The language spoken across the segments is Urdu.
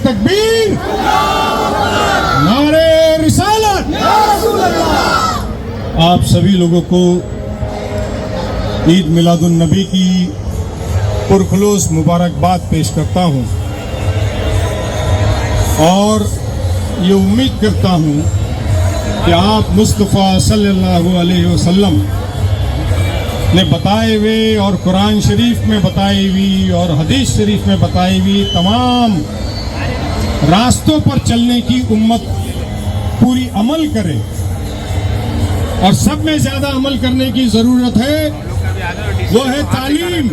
تکبیر، نعرے رسالت۔ آپ سبھی لوگوں کو عید میلاد النبی کی پرخلوص مبارکباد پیش کرتا ہوں اور یہ امید کرتا ہوں کہ آپ مصطفیٰ صلی اللہ علیہ وسلم نے بتائے ہوئے اور قرآن شریف میں بتائی ہوئی اور حدیث شریف میں بتائی ہوئی تمام راستوں پر چلنے کی امت پوری عمل کرے، اور سب میں زیادہ عمل کرنے کی ضرورت ہے، وہ ہے تعلیم،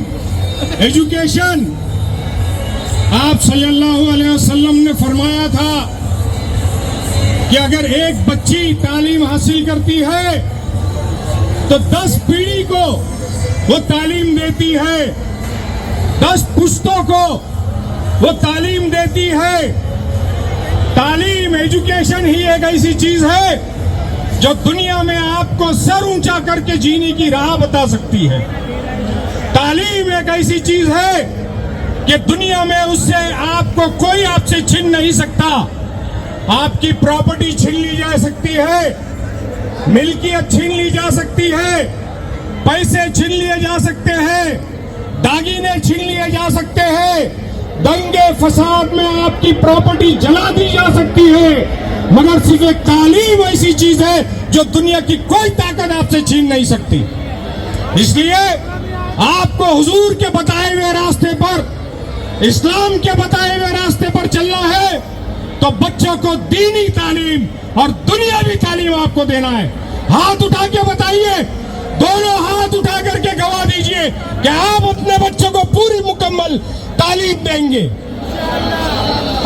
ایجوکیشن۔ آپ صلی اللہ علیہ وسلم نے فرمایا تھا کہ اگر ایک بچی تعلیم حاصل کرتی ہے تو 10 پیڑھی کو وہ تعلیم دیتی ہے، 10 پشتوں کو وہ تعلیم دیتی ہے۔ تعلیم، ایجوکیشن ہی ایک ایسی چیز ہے جو دنیا میں آپ کو سر اونچا کر کے جینے کی راہ بتا سکتی ہے۔ تعلیم ایک ایسی چیز ہے کہ دنیا میں اس سے آپ کو کوئی آپ سے چھین نہیں سکتا۔ آپ کی پراپرٹی چھین لی جا سکتی ہے، ملکیت چھین لی جا سکتی ہے، پیسے چھین لیے جا سکتے ہیں، داغینے چھین لیے جا سکتے ہیں، دنگے فساد میں آپ کی پراپرٹی جلا دی جا سکتی ہے، مگر صرف ایک تعلیم ایسی چیز ہے جو دنیا کی کوئی طاقت آپ سے چھین نہیں سکتی۔ اس لیے آپ کو حضور کے بتائے ہوئے راستے پر، اسلام کے بتائے ہوئے راستے پر چلنا ہے تو بچوں کو دینی تعلیم اور دنیاوی تعلیم آپ کو دینا ہے۔ ہاتھ اٹھا کے بتائیے، دونوں ہاتھ اٹھا کر کے گواہ دیجئے کہ آپ اپنے بچوں کو پوری مکمل تعلیم دیں گے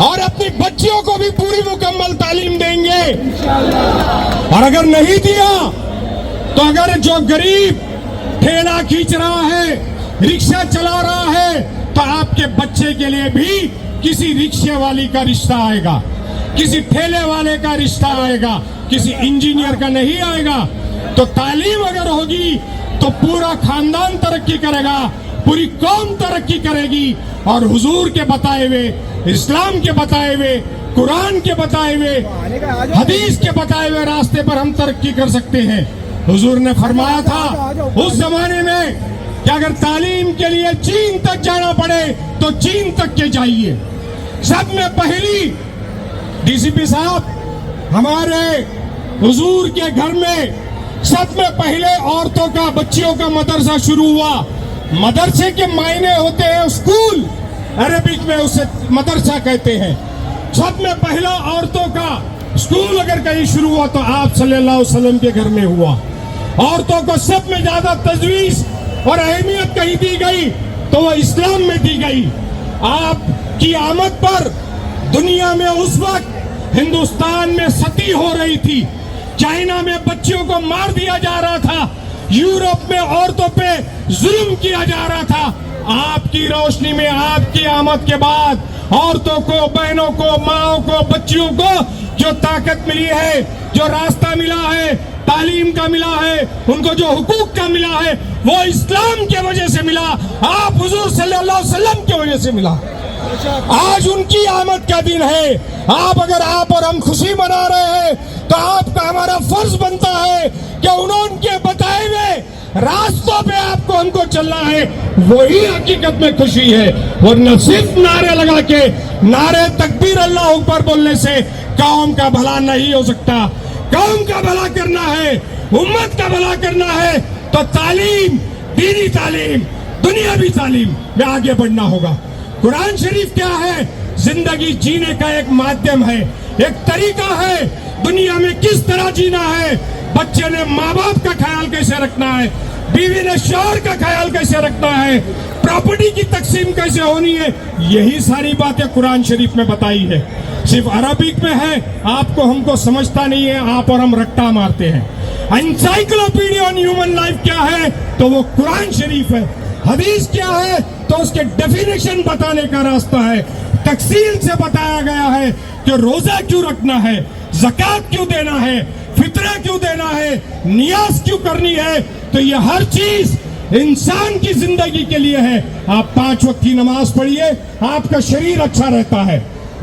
اور اپنی بچیوں کو بھی پوری مکمل تعلیم دیں گے۔ اور اگر نہیں دیا تو اگر جو غریب ٹھیلا کھینچ رہا ہے، رکشہ چلا رہا ہے، تو آپ کے بچے کے لیے بھی کسی رکشے والی کا رشتہ آئے گا، کسی ٹھیلے والے کا رشتہ آئے گا، کسی انجینئر کا نہیں آئے گا۔ تو تعلیم اگر ہوگی تو پورا خاندان ترقی کرے گا، پوری قوم ترقی کرے گی، اور حضور کے بتائے ہوئے، اسلام کے بتائے ہوئے، قرآن کے بتائے ہوئے، حدیث کے بتائے ہوئے راستے پر ہم ترقی کر سکتے ہیں۔ حضور نے فرمایا تھا اس زمانے میں کہ اگر تعلیم کے لیے چین تک جانا پڑے تو چین تک کے جائیے۔ سب میں پہلی ڈی سی پی صاحب، ہمارے حضور کے گھر میں سب میں پہلے عورتوں کا، بچیوں کا مدرسہ شروع ہوا۔ مدرسے کے معنی ہوتے ہیں اسکول، عربک میں اسے مدرسہ کہتے ہیں۔ سب میں پہلا عورتوں کا اسکول اگر کہیں شروع ہوا تو آپ صلی اللہ علیہ وسلم کے گھر میں ہوا۔ عورتوں کو سب میں زیادہ تجویز اور اہمیت کہیں دی گئی تو وہ اسلام میں دی گئی۔ آپ کی آمد پر دنیا میں اس وقت ہندوستان میں ستی ہو رہی تھی، چائنا میں بچیوں کو مار دیا جا رہا تھا، یورپ میں عورتوں پہ ظلم کیا جا رہا تھا۔ آپ کی روشنی میں، آپ کی آمد کے بعد عورتوں کو، بہنوں کو، ماؤں کو، بچیوں کو جو طاقت ملی ہے، جو راستہ ملا ہے، تعلیم کا ملا ہے، ان کو جو حقوق کا ملا ہے، وہ اسلام کی وجہ سے ملا، آپ حضور صلی اللہ علیہ وسلم کی وجہ سے ملا۔ آج ان کی آمد کا دن ہے۔ اگر آپ اور ہم خوشی منا رہے ہیں تو آپ کا ہمارا فرض بنتا ہے کہ انہوں کے بتائے ہوئے راستوں پہ آپ کو ہم کو چلنا ہے، وہی حقیقت میں خوشی ہے۔ ورنہ صرف نعرے لگا کے، نعرے تکبیر اللہ اکبر بولنے سے قوم کا بھلا نہیں ہو سکتا۔ قوم کا بھلا کرنا ہے، امت کا بھلا کرنا ہے تو تعلیم، دینی تعلیم، دنیاوی تعلیم میں آگے بڑھنا ہوگا۔ قرآن شریف کیا ہے؟ زندگی جینے کا ایک مادھیم ہے، ایک طریقہ ہے دنیا میں کس طرح جینا ہے۔ بچے نے ماں باپ کا خیال کیسے رکھنا ہے، بیوی نے شوہر کا خیال کیسے رکھنا ہے، پراپرٹی کی تقسیم کیسے ہونی ہے، یہی ساری باتیں قرآن شریف میں بتائی ہے۔ صرف عربک میں ہے، آپ کو ہم کو سمجھتا نہیں ہے، آپ اور ہم رٹا مارتے ہیں۔ انسائکلوپیڈیا آن ہیومن لائف کیا ہے تو وہ قرآن شریف ہے۔ حدیث کیا ہے تو اس کے ڈیفینیشن بتانے کا راستہ ہے، تفصیل سے بتایا گیا ہے کہ روزہ کیوں رکھنا ہے، زکوٰۃ کیوں دینا ہے، فطرہ کیوں دینا ہے، نیاز کیوں کرنی ہے۔ تو یہ ہر چیز انسان کی زندگی کے لیے ہے۔ آپ 5 وقت کی نماز پڑھیے، آپ کا شریر اچھا رہتا ہے،